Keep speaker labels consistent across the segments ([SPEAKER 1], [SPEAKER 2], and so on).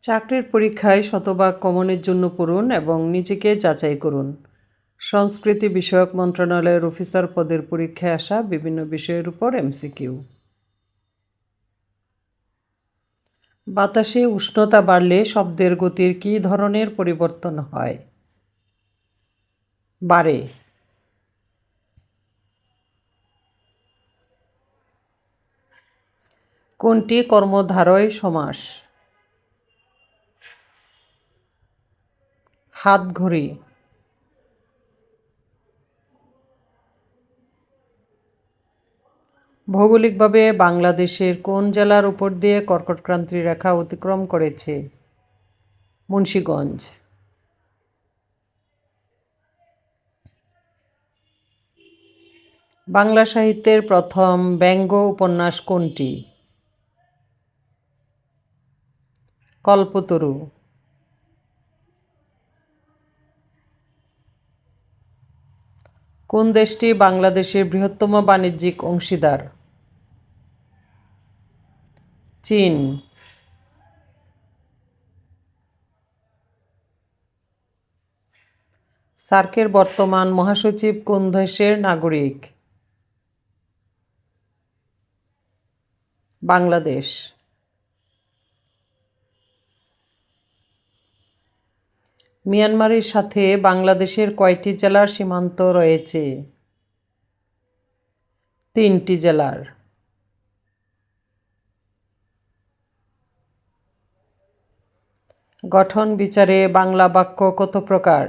[SPEAKER 1] চাকরির পরীক্ষায় শতভাগ কমনের জন্য পড়ুন এবং নিজেকে যাচাই করুন। সংস্কৃতি বিষয়ক মন্ত্রণালয়ের অফিসার পদের পরীক্ষায় আসা বিভিন্ন বিষয়ের উপর এমসিকিউ। বাতাসে উষ্ণতা বাড়লে শব্দের গতির কী ধরনের পরিবর্তন হয়? বাড়ে। কোনটি কর্মধারয় সমাস? হাতঘড়ি। ভৌগোলিকভাবে বাংলাদেশের কোন জেলার উপর দিয়ে কর্কটক্রান্তি রেখা অতিক্রম করেছে? মুন্সিগঞ্জ। বাংলা সাহিত্যের প্রথম ব্যঙ্গ উপন্যাস কোনটি? কল্পতরু। কোন দেশটি বাংলাদেশের বৃহত্তম বাণিজ্যিক অংশীদার? চীন। সার্কের বর্তমান মহাসচিব কোন দেশের নাগরিক? বাংলাদেশ। মিয়ানমারের সাথে বাংলাদেশের কয়টি জেলার সীমান্ত রয়েছে? 3টি জেলার। গঠন বিচারে বাংলা বাক্য কত প্রকার?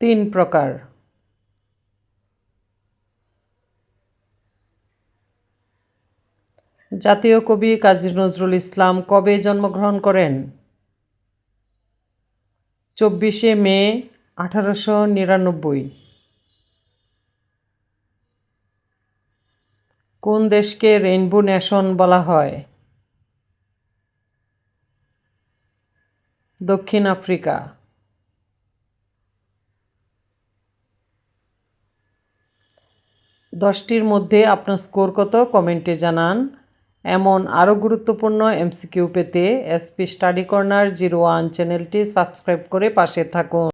[SPEAKER 1] 3 প্রকার। জাতীয় কবি কাজী নজরুল ইসলাম কবে জন্মগ্রহণ করেন? 24শে মে 1899। কোন দেশকে রেইনবো নেশন বলা হয়? দক্ষিণ আফ্রিকা। দশটির মধ্যে আপনার স্কোর কত কমেন্টে জানান। এমন আরও গুরুত্বপূর্ণ এমসিকিউ পেতে এসপি স্টাডি কর্নার 01 চ্যানেলটি সাবস্ক্রাইব করে পাশে থাকুন।